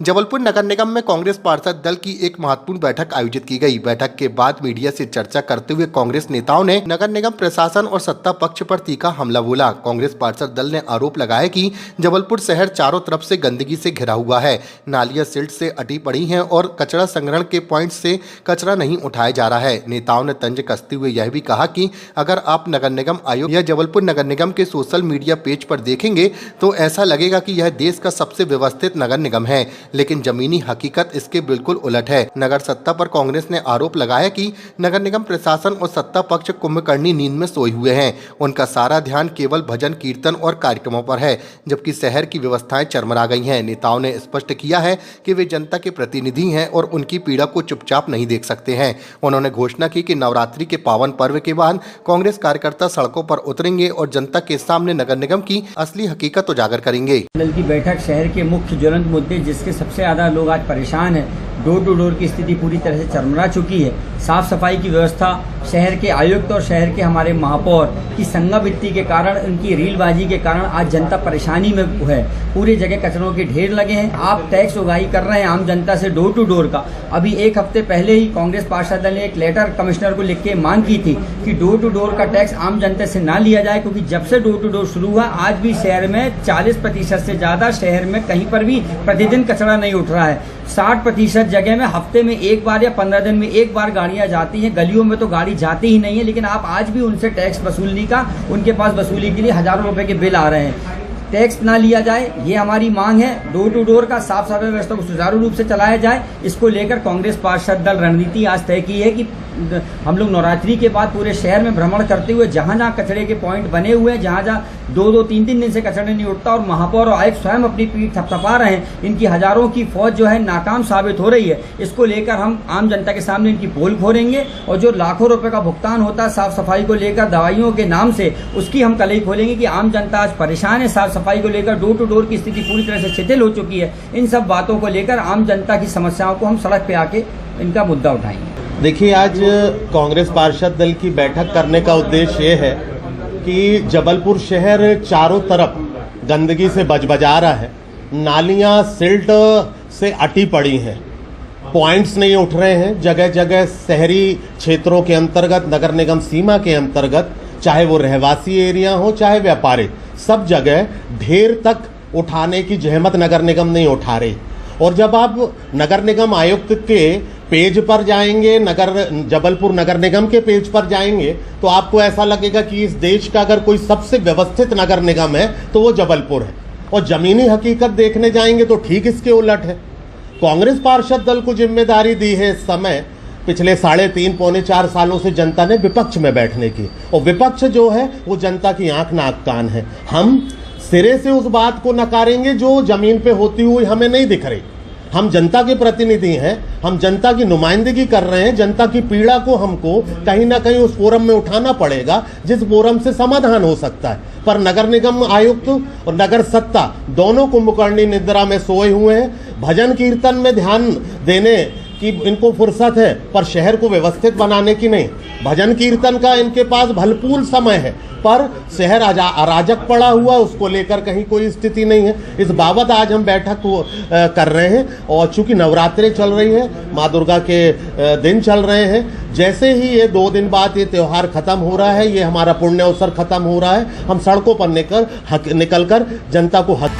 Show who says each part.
Speaker 1: जबलपुर नगर निगम में कांग्रेस पार्षद दल की एक महत्वपूर्ण बैठक आयोजित की गई। बैठक के बाद मीडिया से चर्चा करते हुए कांग्रेस नेताओं ने नगर निगम प्रशासन और सत्ता पक्ष पर तीखा हमला बोला। कांग्रेस पार्षद दल ने आरोप लगाया कि जबलपुर शहर चारों तरफ से गंदगी से घिरा हुआ है, नालियां सिल्ट से अटी पड़ी हैं और कचरा संग्रहण के पॉइंट से कचरा नहीं उठाया जा रहा है। नेताओं ने तंज कसते हुए यह भी कहा कि अगर आप नगर निगम आयोग या जबलपुर नगर निगम के सोशल मीडिया पेज पर देखेंगे तो ऐसा लगेगा कि यह देश का सबसे व्यवस्थित नगर निगम है, लेकिन जमीनी हकीकत इसके बिल्कुल उलट है। नगर सत्ता पर कांग्रेस ने आरोप लगाया कि नगर निगम प्रशासन और सत्ता पक्ष कुंभकर्णी नींद में सोए हुए हैं। उनका सारा ध्यान केवल भजन कीर्तन और कार्यक्रमों पर है, जबकि शहर की व्यवस्थाएं चरमरा गई हैं। नेताओं ने स्पष्ट किया है कि वे जनता के प्रतिनिधि हैं और उनकी पीड़ा को चुपचाप नहीं देख सकते हैं। उन्होंने घोषणा की कि नवरात्रि के पावन पर्व के बाद कांग्रेस कार्यकर्ता सड़कों पर उतरेंगे और जनता के सामने नगर निगम की असली हकीकत उजागर करेंगे।
Speaker 2: दल की बैठक शहर के मुख्य ज्वलंत मुद्दे जिसके सबसे ज्यादा लोग आज परेशान हैं, डोर टू डोर की स्थिति पूरी तरह से चरमरा चुकी है। साफ सफाई की व्यवस्था शहर के आयुक्त और शहर के हमारे महापौर की संगावित्ती के कारण, उनकी रीलबाजी के कारण आज जनता परेशानी में है। पूरी जगह कचरों के ढेर लगे हैं। आप टैक्स उगाही कर रहे हैं आम जनता से डोर टू डोर का। अभी एक हफ्ते पहले ही कांग्रेस पार्षद दल ने एक लेटर कमिश्नर को लिख के मांग की थी कि डोर टू डोर का टैक्स आम जनता से ना लिया जाए, क्योंकि जब से डोर टू डोर शुरू हुआ आज भी शहर में 40% से ज्यादा शहर में कहीं पर भी प्रतिदिन कचरा नहीं उठ रहा है। 60% जगह में हफ्ते में एक बार या 15 दिन में एक बार गाड़ियां जाती हैं। गलियों में तो गाड़ी जाती ही नहीं है, लेकिन आप आज भी उनसे टैक्स वसूलने का, उनके पास वसूली के लिए हजारों रुपए के बिल आ रहे हैं। टैक्स ना लिया जाए, ये हमारी मांग है। डोर टू डोर का साफ सफाई व्यवस्था को सुचारू रूप से चलाया जाए। इसको लेकर कांग्रेस पार्षद दल रणनीति आज तय की है कि हम लोग नवरात्रि के बाद पूरे शहर में भ्रमण करते हुए जहां जहां कचरे के पॉइंट बने हुए हैं, जहां जहां 2-2, 3-3 दिन से कचरा नहीं उठता और महापौर और आयुक्त स्वयं अपनी पीठ थपथपा रहे हैं, इनकी हजारों की फौज जो है नाकाम साबित हो रही है। इसको लेकर हम आम जनता के सामने इनकी पोल खोलेंगे और जो लाखों रुपए का भुगतान होता है साफ सफाई को लेकर दवाइयों के नाम से, उसकी हम कलई खोलेंगे कि आम जनता आज परेशान है। साफ सफाई को लेकर डोर टू डोर की स्थिति पूरी तरह से शिथिल हो चुकी है। इन सब बातों को लेकर आम जनता की समस्याओं को हम सड़क पे आके इनका मुद्दा उठाएंगे।
Speaker 3: देखिए, आज कांग्रेस पार्षद दल की बैठक करने का उद्देश्य ये है कि जबलपुर शहर चारों तरफ गंदगी से बजबजा रहा है। नालियां सिल्ट से अटी पड़ी हैं, पॉइंट्स नहीं उठ रहे हैं। जगह जगह शहरी क्षेत्रों के अंतर्गत, नगर निगम सीमा के अंतर्गत, चाहे वो रहवासी एरिया हो चाहे व्यापारिक, सब जगह ढेर तक उठाने की जहमत नगर निगम नहीं उठा रही। और जब आप नगर निगम आयुक्त के पेज पर जाएंगे, जबलपुर नगर निगम के पेज पर जाएंगे, तो आपको ऐसा लगेगा कि इस देश का अगर कोई सबसे व्यवस्थित नगर निगम है तो वो जबलपुर है। और जमीनी हकीकत देखने जाएंगे तो ठीक इसके उलट है। कांग्रेस पार्षद दल को जिम्मेदारी दी है इस समय पिछले 3.5-4 सालों से जनता ने विपक्ष में बैठने की, और विपक्ष जो है वो जनता की आंख नाक कान है। हम सिरे से उस बात को नकारेंगे जो जमीन पे होती हुई हमें नहीं दिख रही। हम जनता के प्रतिनिधि हैं, हम जनता की नुमाइंदगी कर रहे हैं। जनता की पीड़ा को हमको कहीं ना कहीं उस फोरम में उठाना पड़ेगा जिस फोरम से समाधान हो सकता है। पर नगर निगम आयुक्त और नगर सत्ता दोनों कुंभकर्णी निद्रा में सोए हुए हैं। भजन कीर्तन में ध्यान देने कि इनको फुर्सत है, पर शहर को व्यवस्थित बनाने की नहीं। भजन कीर्तन का इनके पास भरपूर समय है, पर शहर अराजक पड़ा हुआ, उसको लेकर कहीं कोई स्थिति नहीं है। इस बाबत आज हम बैठक कर रहे हैं। और चूंकि नवरात्रि चल रही है, माँ दुर्गा के दिन चल रहे हैं, जैसे ही ये 2 दिन बाद ये त्यौहार खत्म हो रहा है, ये हमारा पुण्य अवसर खत्म हो रहा है, हम सड़कों पर निकल कर जनता को हक